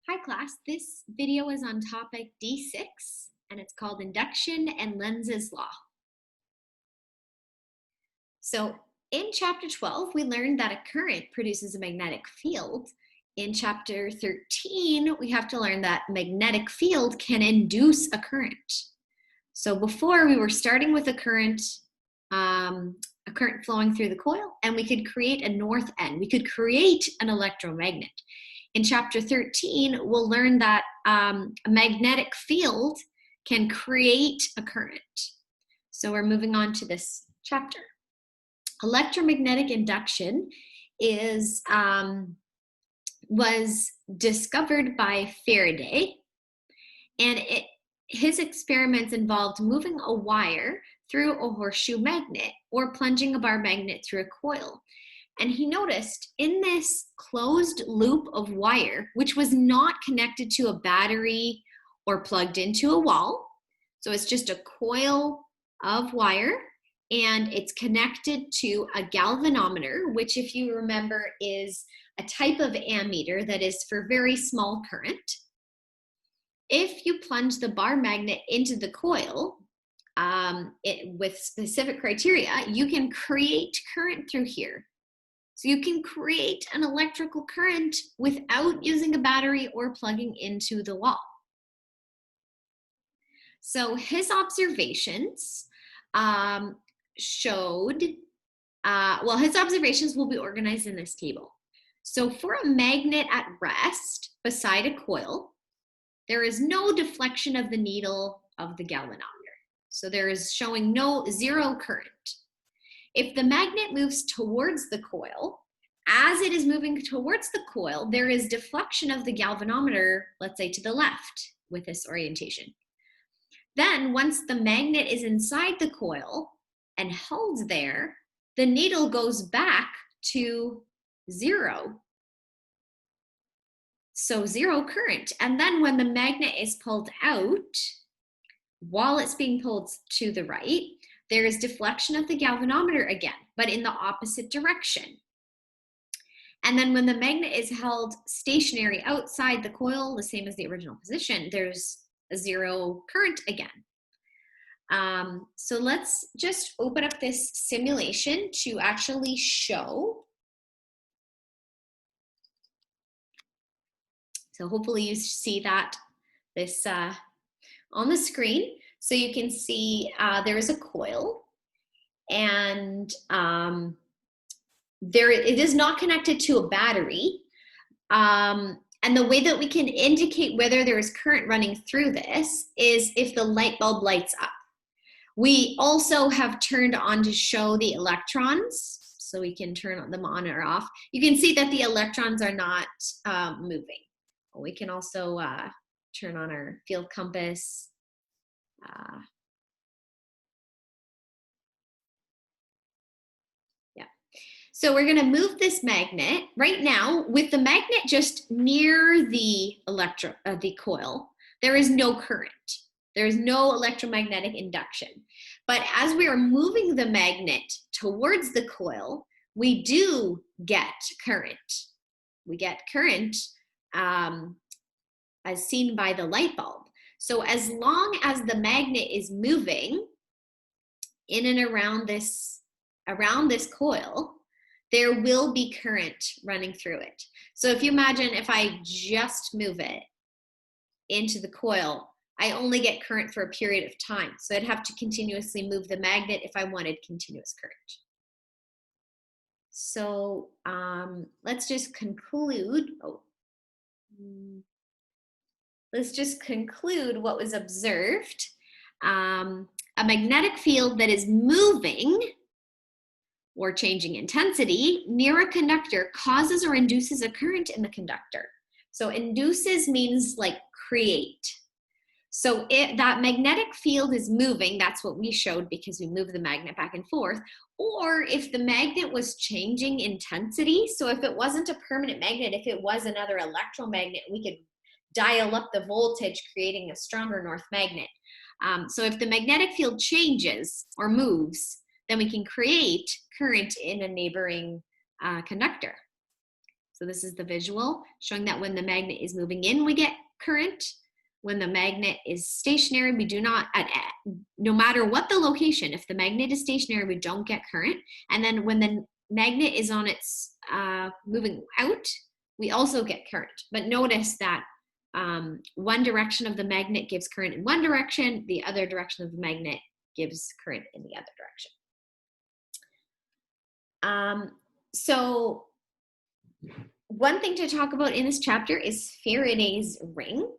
Hi class, this video is on topic D6 and it's called Induction and Lenz's Law. So in chapter 12, we learned that a current produces a magnetic field. In chapter 13, we have to learn that magnetic field can induce a current. So before we were starting with a current flowing through the coil, and we could create a north end. We could create an electromagnet. In chapter 13, we'll learn that a magnetic field can create a current. So we're moving on to this chapter. Electromagnetic induction was discovered by Faraday, and his experiments involved moving a wire through a horseshoe magnet or plunging a bar magnet through a coil. And he noticed in this closed loop of wire, which was not connected to a battery or plugged into a wall, so it's just a coil of wire, and it's connected to a galvanometer, which, if you remember, is a type of ammeter that is for very small current. If you plunge the bar magnet into the coil with specific criteria, you can create current through here. So you can create an electrical current without using a battery or plugging into the wall. So his observations his observations will be organized in this table. So for a magnet at rest beside a coil, there is no deflection of the needle of the galvanometer. So there is showing zero current. If the magnet moves towards the coil, as it is moving towards the coil, there is deflection of the galvanometer, let's say to the left with this orientation. Then once the magnet is inside the coil and held there, the needle goes back to zero. So zero current. And then when the magnet is pulled out, while it's being pulled to the right, there is deflection of the galvanometer again, but in the opposite direction. And then when the magnet is held stationary outside the coil, the same as the original position, there's a zero current again. So let's just open up this simulation to actually show. So hopefully you see this on the screen. So you can see there is a coil, and it is not connected to a battery. And the way that we can indicate whether there is current running through this is if the light bulb lights up. We also have turned on to show the electrons, so we can turn them on or off. You can see that the electrons are not moving. We can also turn on our field compass. So we're going to move this magnet right now with the magnet just near the coil. There is no current. There is no electromagnetic induction. But as we are moving the magnet towards the coil, we do get current. We get current as seen by the light bulb. So as long as the magnet is moving in and around this coil, there will be current running through it. So if you imagine if I just move it into the coil, I only get current for a period of time. So I'd have to continuously move the magnet if I wanted continuous current. So let's just conclude. Let's just conclude what was observed. A magnetic field that is moving or changing intensity near a conductor causes or induces a current in the conductor. So induces means like create. So if that magnetic field is moving, that's what we showed because we moved the magnet back and forth, or if the magnet was changing intensity, so if it wasn't a permanent magnet, if it was another electromagnet, we could dial up the voltage, creating a stronger north magnet. So if the magnetic field changes or moves, then we can create current in a neighboring conductor. So this is the visual showing that when the magnet is moving in, we get current. When the magnet is stationary, we do not, no matter what the location, if the magnet is stationary, we don't get current. And then when the magnet is on its moving out, we also get current. But notice that one direction of the magnet gives current in one direction, the other direction of the magnet gives current in the other direction. So one thing to talk about in this chapter is Faraday's ring.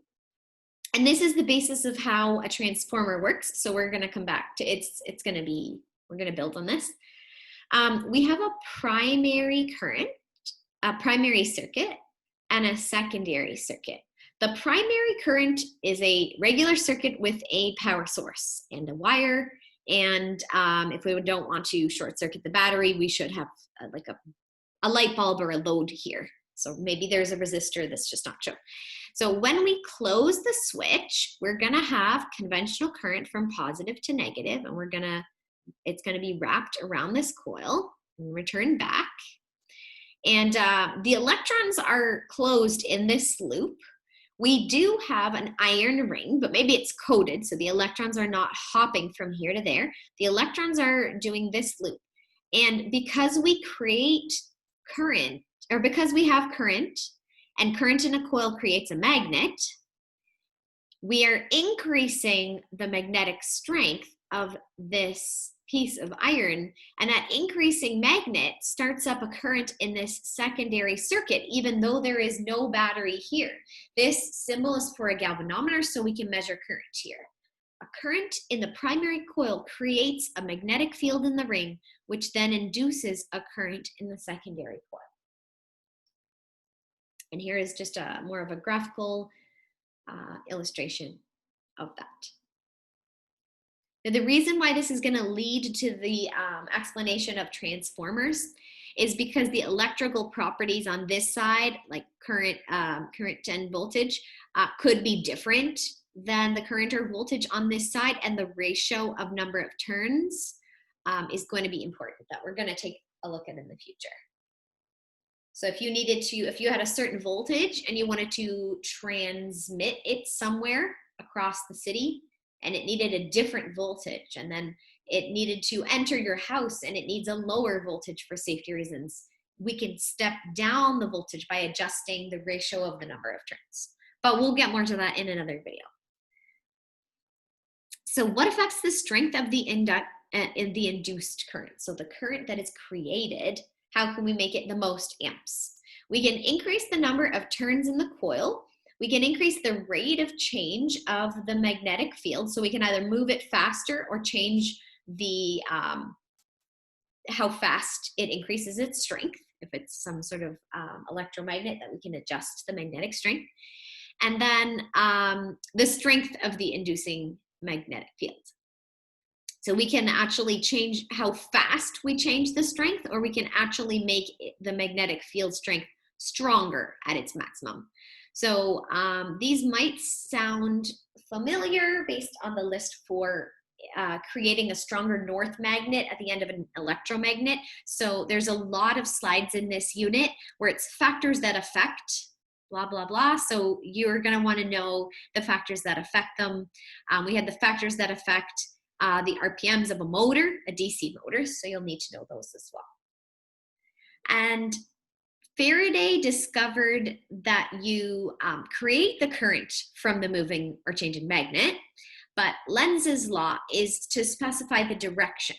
And this is the basis of how a transformer works. So we're going to come back to we're going to build on this. We have a primary current, a primary circuit, and a secondary circuit. The primary current is a regular circuit with a power source and a wire. And if we don't want to short circuit the battery, we should have like a light bulb or a load here. So maybe there's a resistor that's just not shown. So when we close the switch, we're gonna have conventional current from positive to negative, and it's gonna be wrapped around this coil and return back. And the electrons are closed in this loop. We do have an iron ring, but maybe it's coated, so the electrons are not hopping from here to there. The electrons are doing this loop. And because we create current, or because we have current, and current in a coil creates a magnet, we are increasing the magnetic strength of this piece of iron, and that increasing magnet starts up a current in this secondary circuit, even though there is no battery here. This symbol is for a galvanometer, so we can measure current here. A current in the primary coil creates a magnetic field in the ring, which then induces a current in the secondary coil. And here is just more of a graphical illustration of that. Now, the reason why this is going to lead to the explanation of transformers is because the electrical properties on this side, like current and voltage, could be different than the current or voltage on this side, and the ratio of number of turns is going to be important, that we're going to take a look at in the future. So if you had a certain voltage and you wanted to transmit it somewhere across the city, and it needed a different voltage, and then it needed to enter your house and it needs a lower voltage for safety reasons, we can step down the voltage by adjusting the ratio of the number of turns. But we'll get more to that in another video. So what affects the strength of the induced current? So the current that is created, how can we make it the most amps? We can increase the number of turns in the coil. We can increase the rate of change of the magnetic field. So we can either move it faster or change the how fast it increases its strength. If it's some sort of electromagnet, that we can adjust the magnetic strength. And then the strength of the inducing magnetic field. So we can actually change how fast we change the strength, or we can actually make the magnetic field strength stronger at its maximum. So these might sound familiar based on the list for creating a stronger north magnet at the end of an electromagnet. So there's a lot of slides in this unit where it's factors that affect blah, blah, blah. So you're going to want to know the factors that affect them. We had the factors that affect the RPMs of a motor, a DC motor, so you'll need to know those as well. And Faraday discovered that you create the current from the moving or changing magnet, but Lenz's law is to specify the direction.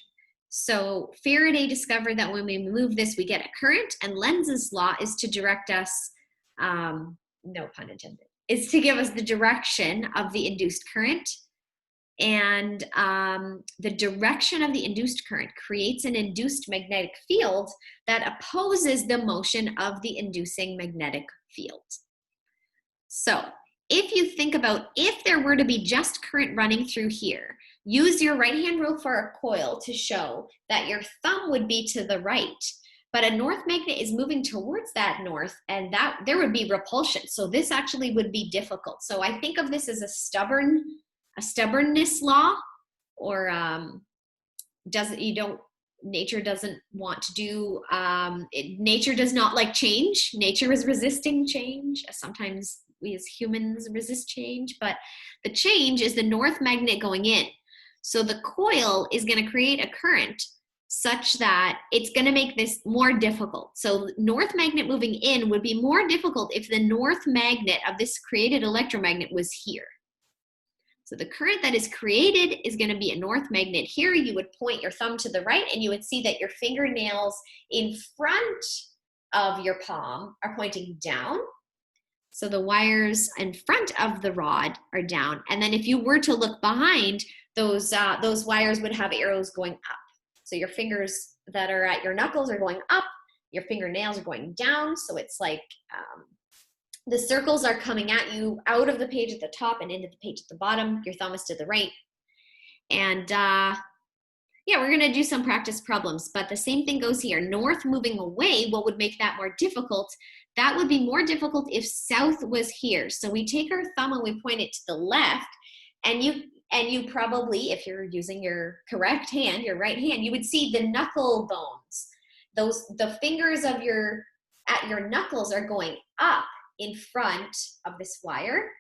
So Faraday discovered that when we move this, we get a current, and Lenz's law is to direct us, no pun intended, is to give us the direction of the induced current. And the direction of the induced current creates an induced magnetic field that opposes the motion of the inducing magnetic field. So if you think about, if there were to be just current running through here, use your right-hand rule for a coil to show that your thumb would be to the right, but a north magnet is moving towards that north, and that there would be repulsion. So this actually would be difficult. So I think of this as a stubbornness law, or you don't nature doesn't want to do, nature does not like change. Nature is resisting change. Sometimes we as humans resist change, but the change is the north magnet going in. So the coil is going to create a current such that it's going to make this more difficult. So north magnet moving in would be more difficult if the north magnet of this created electromagnet was here. So the current that is created is going to be a north magnet here. You would point your thumb to the right and you would see that your fingernails in front of your palm are pointing down. So the wires in front of the rod are down. And then if you were to look behind, those wires would have arrows going up. So your fingers that are at your knuckles are going up, your fingernails are going down. So it's like the circles are coming at you out of the page at the top and into the page at the bottom. Your thumb is to the right. And yeah, we're gonna do some practice problems, but the same thing goes here. North moving away, what would make that more difficult? That would be more difficult if south was here. So we take our thumb and we point it to the left, and you probably, if you're using your correct hand, your right hand, you would see the knuckle bones. The fingers of your knuckles are going up in front of this wire,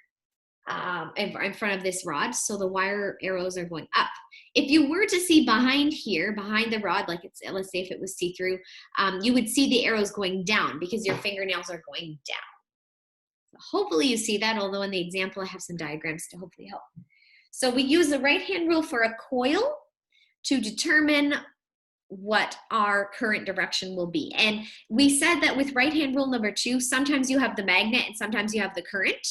in front of this rod. So the wire arrows are going up. If you were to see behind here, behind the rod, like it's, let's say if it was see-through, you would see the arrows going down because your fingernails are going down. So hopefully you see that, although in the example I have some diagrams to hopefully help. So we use the right-hand rule for a coil to determine what our current direction will be. And we said that with right-hand rule number 2, sometimes you have the magnet and sometimes you have the current.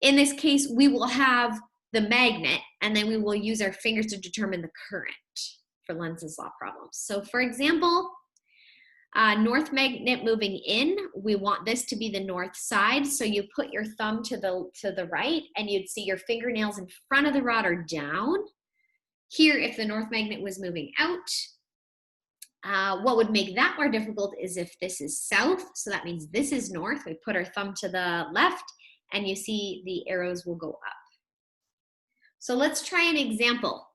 In this case, we will have the magnet, and then we will use our fingers to determine the current for Lenz's law problems. So for example, north magnet moving in, we want this to be the north side. So you put your thumb to the right, and you'd see your fingernails in front of the rod are down. Here, if the north magnet was moving out, what would make that more difficult is if this is south, so that means this is north. We put our thumb to the left, and you see the arrows will go up. So let's try an example.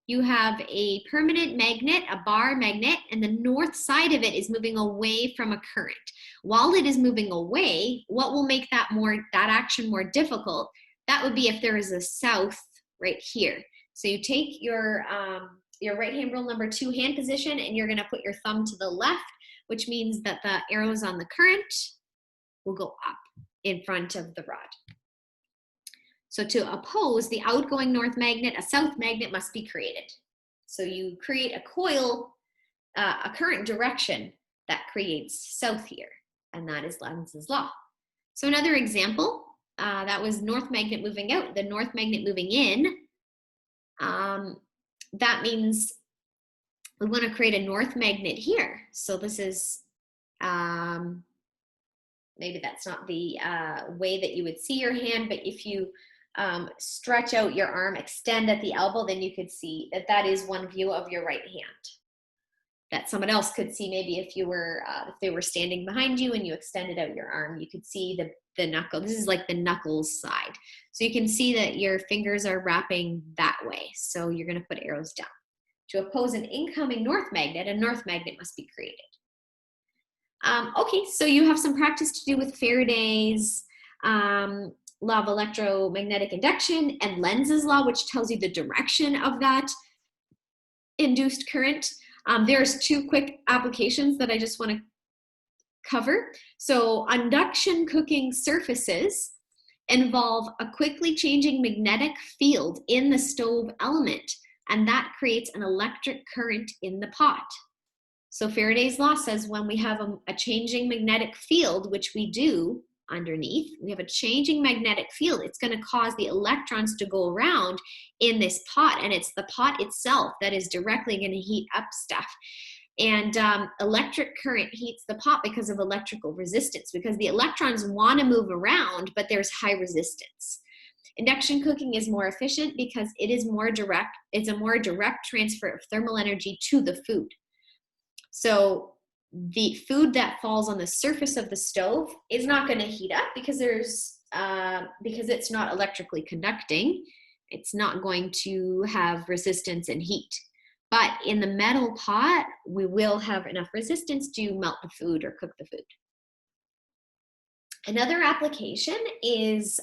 You have a permanent magnet, a bar magnet, and the north side of it is moving away from a current. While it is moving away, what will make that action more difficult? That would be if there is a south right here. So you take your right hand rule number 2 hand position, and you're going to put your thumb to the left, which means that the arrows on the current will go up in front of the rod. So to oppose the outgoing north magnet, a south magnet must be created. So you create a coil, a current direction that creates south here, and that is Lenz's law. So another example, that was north magnet moving out, the north magnet moving in. That means we want to create a north magnet here. So this is, maybe that's not the way that you would see your hand, but if you stretch out your arm, extend at the elbow, then you could see that that is one view of your right hand that someone else could see. Maybe if you were, if they were standing behind you and you extended out your arm, you could see the knuckle. This is like the knuckles side. So you can see that your fingers are wrapping that way. So you're going to put arrows down. To oppose an incoming north magnet, a north magnet must be created. Okay, so you have some practice to do with Faraday's law of electromagnetic induction and Lenz's law, which tells you the direction of that induced current. There's 2 quick applications that I just want to cover. So induction cooking surfaces involve a quickly changing magnetic field in the stove element, and that creates an electric current in the pot. So Faraday's law says when we have a changing magnetic field, which we do underneath, we have a changing magnetic field, it's going to cause the electrons to go around in this pot, and it's the pot itself that is directly going to heat up stuff. And electric current heats the pot because of electrical resistance, because the electrons want to move around, but there's high resistance. Induction cooking is more efficient because it is more direct. It's a more direct transfer of thermal energy to the food. So the food that falls on the surface of the stove is not going to heat up because because it's not electrically conducting. It's not going to have resistance and heat. But in the metal pot, we will have enough resistance to melt the food or cook the food. Another application is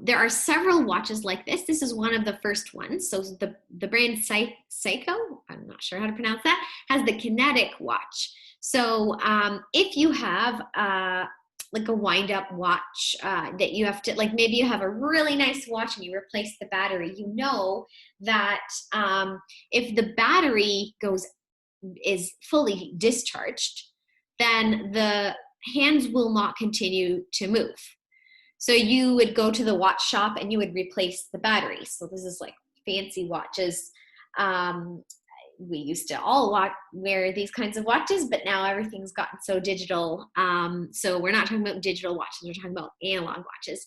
there are several watches like this. This is one of the first ones. So the brand Seiko, I'm not sure how to pronounce that, has the kinetic watch. So if you have like a wind-up watch that you have to, like maybe you have a really nice watch and you replace the battery, you know that if the battery is fully discharged, then the hands will not continue to move. So you would go to the watch shop and you would replace the battery. So this is like fancy watches. We used to all wear these kinds of watches, but now everything's gotten so digital. So we're not talking about digital watches, we're talking about analog watches.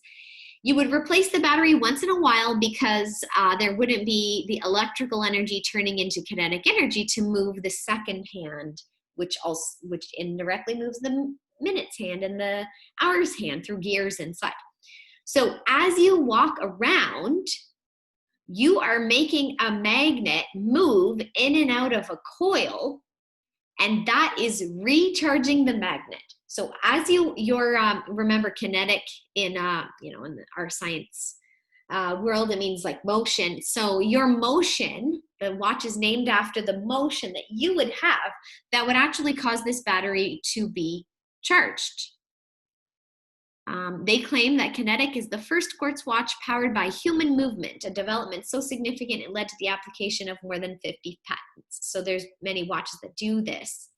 You would replace the battery once in a while because there wouldn't be the electrical energy turning into kinetic energy to move the second hand, which indirectly moves the minutes hand and the hours hand through gears inside. So as you walk around, you are making a magnet move in and out of a coil, and that is recharging the magnet. So as remember kinetic in our science world, it means like motion. So your motion, the watch is named after the motion that you would have that would actually cause this battery to be charged. They claim that kinetic is the first quartz watch powered by human movement, a development so significant it led to the application of more than 50 patents. So there's many watches that do this.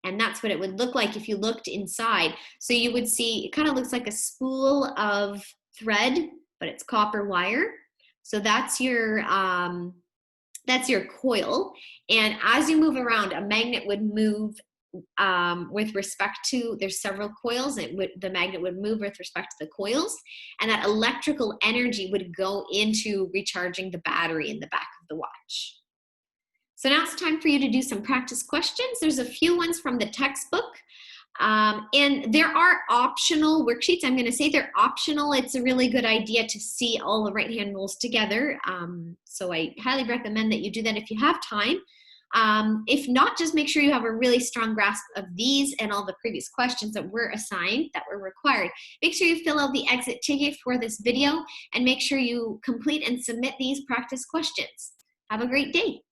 And that's what it would look like if you looked inside. So you would see, it kind of looks like a spool of thread, but it's copper wire. So that's your coil. And as you move around, a magnet would move with respect to, there's several coils, the magnet would move with respect to the coils, and that electrical energy would go into recharging the battery in the back of the watch. So now it's time for you to do some practice questions. There's a few ones from the textbook, and there are optional worksheets. I'm going to say they're optional. It's a really good idea to see all the right-hand rules together. So I highly recommend that you do that if you have time. If not, just make sure you have a really strong grasp of these and all the previous questions that were assigned, that were required. Make sure you fill out the exit ticket for this video and make sure you complete and submit these practice questions. Have a great day.